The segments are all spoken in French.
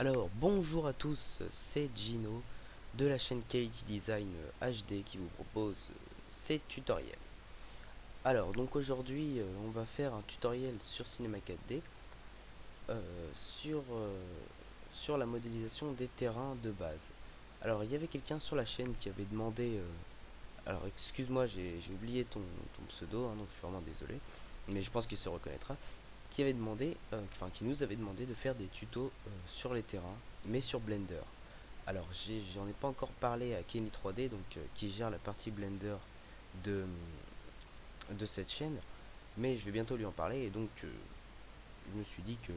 Alors, bonjour à tous, c'est Gino de la chaîne Quality Design HD qui vous propose ces tutoriels. Alors, donc aujourd'hui, on va faire un tutoriel sur Cinema 4D sur la modélisation des terrains de base. Alors, il y avait quelqu'un sur la chaîne qui avait demandé... alors, excuse-moi, j'ai oublié ton pseudo, hein, donc je suis vraiment désolé, mais je pense qu'il se reconnaîtra. Qui avait demandé, qui nous avait demandé de faire des tutos sur les terrains, mais sur Blender. Alors, j'en ai pas encore parlé à Kenny 3D, donc qui gère la partie Blender de, de cette chaîne, mais je vais bientôt lui en parler, et donc je me suis dit que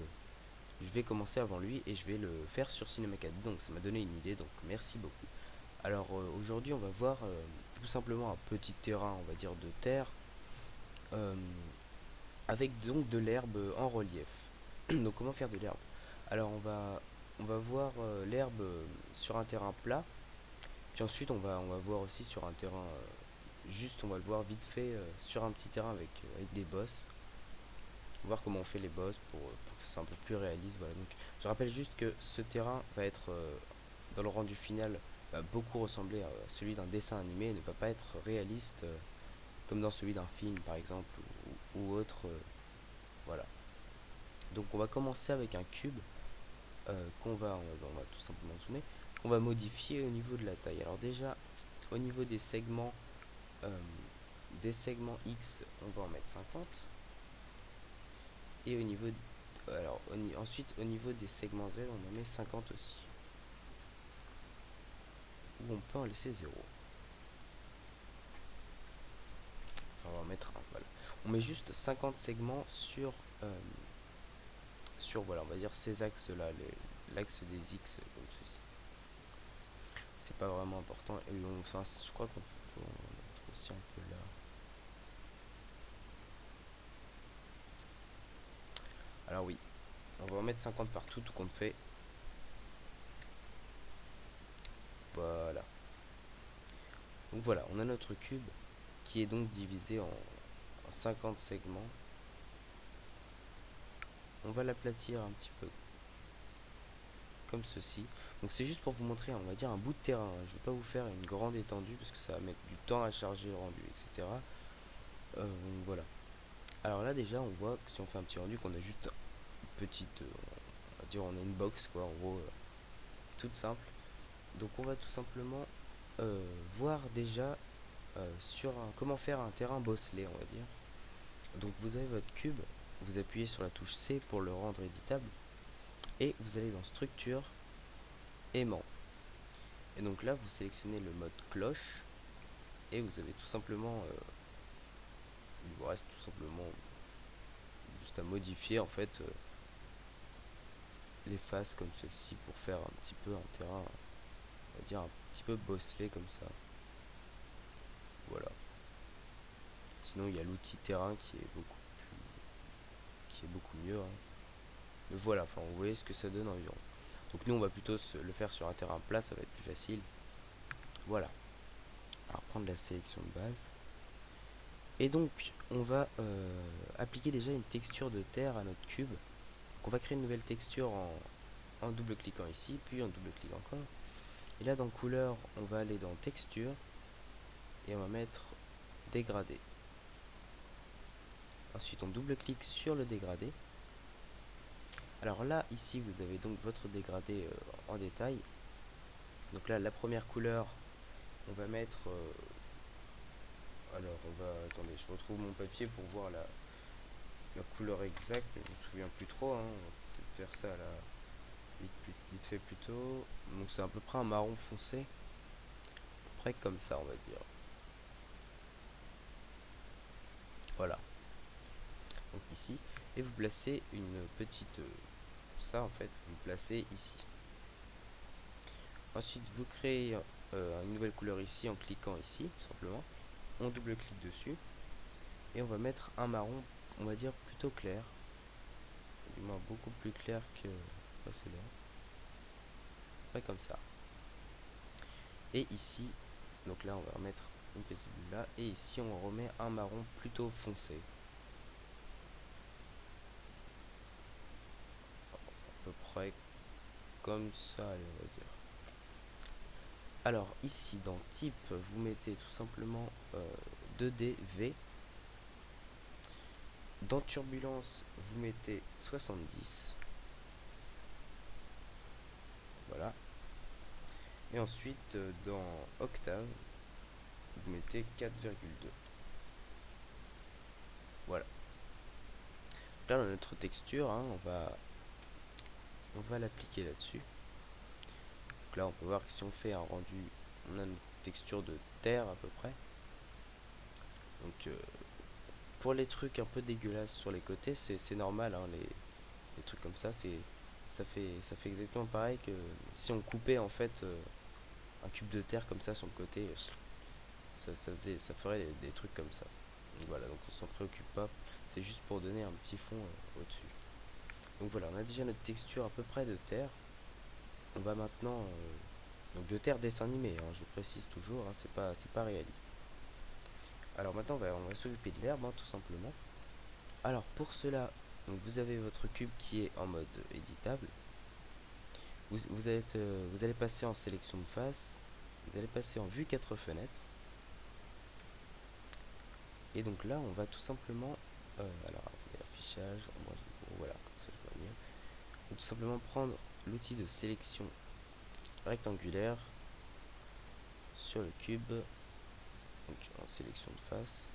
je vais commencer avant lui et je vais le faire sur Cinema 4D, donc ça m'a donné une idée, donc merci beaucoup. Alors aujourd'hui, on va voir tout simplement un petit terrain, on va dire de terre, euh, avec donc de l'herbe en relief. Donc comment faire de l'herbe? Alors on va voir l'herbe sur un terrain plat, puis ensuite on va voir aussi sur un terrain juste, on va le voir vite fait sur un petit terrain avec des bosses. On va voir comment on fait les bosses pour que ça soit un peu plus réaliste. Voilà. Donc je rappelle juste que ce terrain va être dans le rendu final, va beaucoup ressembler à celui d'un dessin animé et ne va pas être réaliste comme dans celui d'un film par exemple ou autre. Voilà. Donc on va commencer avec un cube qu'on va tout simplement zoomer, qu'on va modifier au niveau de la taille. Alors déjà, au niveau euh, des segments X, on va en mettre 50. Et au niveau, alors ensuite au niveau des segments Z, on en met 50 aussi. Ou on peut en laisser 0. Enfin, on va en mettre 1, voilà. On met juste 50 segments sur voilà, on va dire ces axes-là, l'axe des X comme ceci. C'est pas vraiment important. Et enfin, je crois qu'on peut en mettre aussi un peu là. Alors oui, on va en mettre 50 partout, tout compte fait. Voilà. Donc voilà, on a notre cube qui est donc divisé en 50 segments. On va l'aplatir un petit peu comme ceci. Donc c'est juste pour vous montrer, on va dire, un bout de terrain. Je ne vais pas vous faire une grande étendue parce que ça va mettre du temps à charger le rendu, etc. Voilà. Alors là déjà, on voit que si on fait un petit rendu, qu'on a juste une petite, on va dire, on a une box quoi, en gros, toute simple. Donc on va tout simplement voir déjà comment faire un terrain bosselé, on va dire. Donc vous avez votre cube, vous appuyez sur la touche C pour le rendre éditable, et vous allez dans structure, aimant. Et donc là vous sélectionnez le mode cloche, et vous avez tout simplement, il vous reste tout simplement juste à modifier en fait les faces comme celle-ci pour faire un petit peu un terrain, on va dire un petit peu bosselé comme ça. Voilà. Sinon il y a l'outil terrain qui est beaucoup mieux, hein. Mais voilà, enfin vous voyez ce que ça donne environ. Donc nous on va plutôt le faire sur un terrain plat, ça va être plus facile. Voilà. Alors prendre la sélection de base. Et donc on va appliquer déjà une texture de terre à notre cube. Donc on va créer une nouvelle texture en double-cliquant ici, puis en double-cliquant encore. Et là dans couleur, on va aller dans texture et on va mettre dégradé. Ensuite on double-clique sur le dégradé. Alors là, ici, vous avez donc votre dégradé en détail. Donc là, la première couleur, on va mettre... alors, on va... Attendez, je retrouve mon papier pour voir la couleur exacte, mais je me souviens plus trop, hein. On va peut-être faire ça là, vite fait plus tôt. Donc c'est à peu près un marron foncé. À peu près comme ça, on va dire. Voilà. Donc ici. Et vous placez une petite... ça, en fait, vous placez ici. Ensuite, vous créez une nouvelle couleur ici en cliquant ici, tout simplement. On double-clique dessus. Et on va mettre un marron, on va dire plutôt clair. Du moins beaucoup plus clair que précédent. Pas comme ça. Et ici, donc là on va remettre une petite bulle là. Et ici on remet un marron plutôt foncé. À peu près comme ça, allez, on va dire. Alors ici dans type, vous mettez tout simplement 2D V. Dans turbulence, vous mettez 70. Voilà. Et ensuite dans octave, vous mettez 4,2. Voilà. Là dans notre texture, hein, on va l'appliquer là-dessus. Donc là on peut voir que si on fait un rendu, on a une texture de terre à peu près. Donc pour les trucs un peu dégueulasses sur les côtés, c'est normal, hein, les trucs comme ça, ça fait exactement pareil que si on coupait en fait un cube de terre comme ça sur le côté, ça ferait des trucs comme ça. Donc voilà, donc on s'en préoccupe pas, c'est juste pour donner un petit fond au-dessus. Donc voilà, on a déjà notre texture à peu près de terre. On va maintenant donc de terre dessin animé, hein, je précise toujours, hein, c'est pas réaliste. Alors maintenant on va s'occuper de l'herbe, hein, tout simplement. Alors pour cela, donc vous avez votre cube qui est en mode éditable. Vous allez passer en sélection de face, vous allez passer en vue 4 fenêtres. Et donc là on va tout simplement, alors attendez, affichage, voilà, comme ça je vois mieux. On va tout simplement prendre l'outil de sélection rectangulaire sur le cube, donc en sélection de face.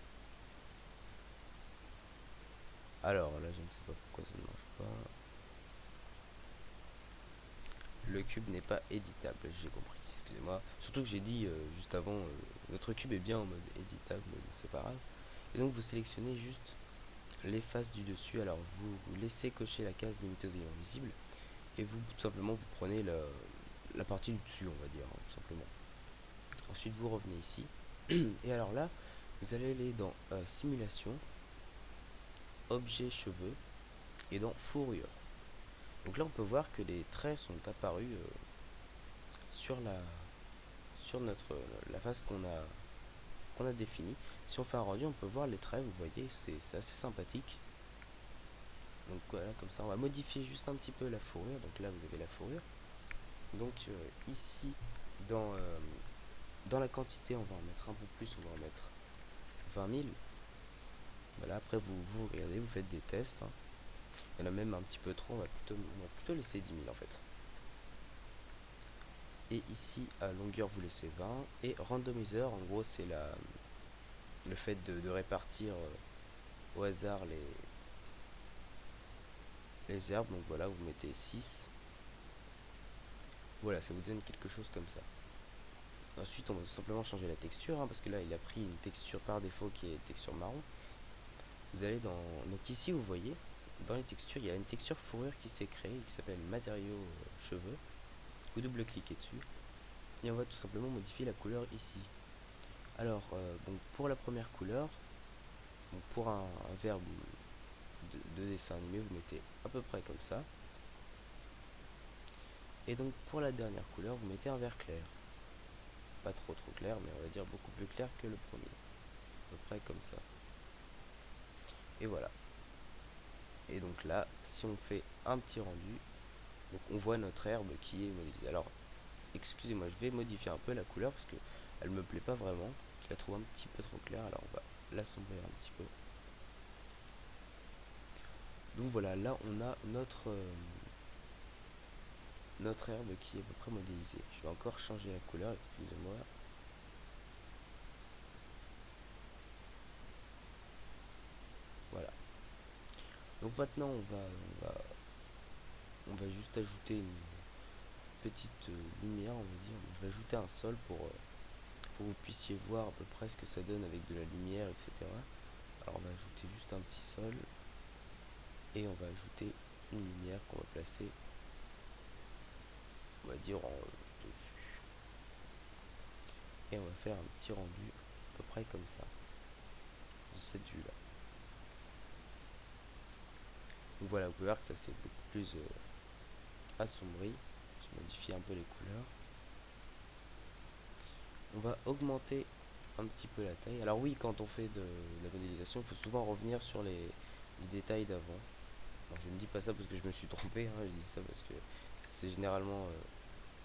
Alors là je ne sais pas pourquoi ça ne marche pas. Le cube n'est pas éditable, j'ai compris, excusez-moi. Surtout que j'ai dit juste avant, notre cube est bien en mode éditable, mais bon, c'est pas grave. Et donc vous sélectionnez juste les faces du dessus. Alors vous laissez cocher la case limiter aux éléments visibles. Et vous tout simplement vous prenez la partie du dessus, on va dire, hein, tout simplement. Ensuite vous revenez ici. Et alors là, vous allez aller dans simulation, objet cheveux et dans fourrure. Donc là on peut voir que les traits sont apparus sur la face qu'on a définie. Si on fait un rendu, on peut voir les traits, vous voyez, c'est assez sympathique. Donc voilà, comme ça on va modifier juste un petit peu la fourrure. Donc là vous avez la fourrure. Donc ici dans la quantité on va en mettre un peu plus, on va en mettre 20 000. Voilà, après vous regardez, vous faites des tests, hein. Il y en a même un petit peu trop, on va plutôt laisser 10 000 en fait. Et ici à longueur vous laissez 20. Et randomizer, en gros c'est le fait de répartir au hasard les herbes. Donc voilà, vous mettez 6. Voilà, ça vous donne quelque chose comme ça. Ensuite on va tout simplement changer la texture, hein, parce que là il a pris une texture par défaut qui est texture marron. Vous allez dans... Donc ici vous voyez, dans les textures, il y a une texture fourrure qui s'est créée, qui s'appelle matériaux cheveux. Vous double-cliquez dessus, et on va tout simplement modifier la couleur ici. Alors, donc pour la première couleur, donc pour un verbe de dessin animé, vous mettez à peu près comme ça. Et donc pour la dernière couleur, vous mettez un vert clair. Pas trop clair, mais on va dire beaucoup plus clair que le premier. À peu près comme ça. Et voilà. Et donc là, si on fait un petit rendu, donc on voit notre herbe qui est modélisée. Alors, excusez-moi, je vais modifier un peu la couleur parce que elle me plaît pas vraiment. Je la trouve un petit peu trop claire, alors on va l'assombrir un petit peu. Donc voilà, là on a notre herbe qui est à peu près modélisée. Je vais encore changer la couleur, excusez-moi. Voilà. Donc maintenant on va juste ajouter une petite lumière, on va dire. Je vais ajouter un sol pour que vous puissiez voir à peu près ce que ça donne avec de la lumière, etc. Alors on va ajouter juste un petit sol et on va ajouter une lumière qu'on va placer, on va dire en dessus. Et on va faire un petit rendu à peu près comme ça, de cette vue là. Donc voilà, vous pouvez voir que ça c'est beaucoup plus assombri. Je modifie un peu les couleurs. On va augmenter un petit peu la taille. Alors oui, quand on fait de la modélisation, il faut souvent revenir sur les détails d'avant. Alors je ne dis pas ça parce que je me suis trompé, hein, je dis ça parce que c'est généralement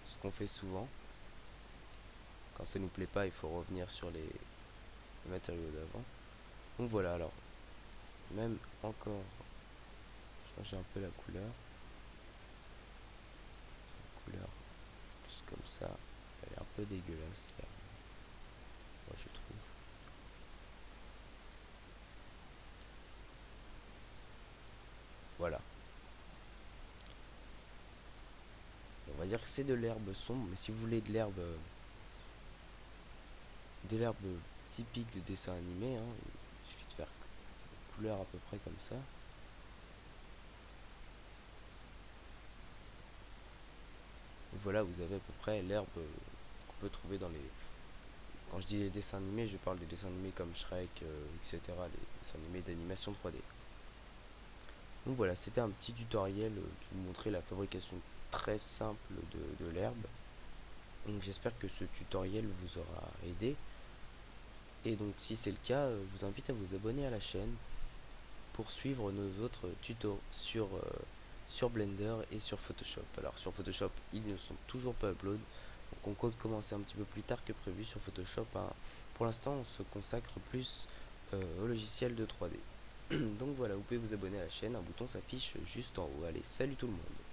ce qu'on fait souvent. Quand ça nous plaît pas, il faut revenir sur les matériaux d'avant. Donc voilà, alors, même encore, changer un peu la couleur. Couleur plus comme ça, elle est un peu dégueulasse là, moi je trouve. Voilà. On va dire que c'est de l'herbe sombre, mais si vous voulez de l'herbe typique de dessin animé, hein, il suffit de faire une couleur à peu près comme ça. Et voilà, vous avez à peu près l'herbe qu'on peut trouver dans les... Quand je dis les dessins animés, je parle des dessins animés comme Shrek, etc. Les dessins animés d'animation 3D. Donc voilà, c'était un petit tutoriel qui vous montrait la fabrication très simple de l'herbe. Donc j'espère que ce tutoriel vous aura aidé. Et donc si c'est le cas, je vous invite à vous abonner à la chaîne pour suivre nos autres tutos sur Blender et sur Photoshop. Alors sur Photoshop, ils ne sont toujours pas upload. Donc on compte commencer un petit peu plus tard que prévu sur Photoshop, hein. Pour l'instant, on se consacre plus au logiciel de 3D. Donc voilà, vous pouvez vous abonner à la chaîne, un bouton s'affiche juste en haut. Allez, salut tout le monde!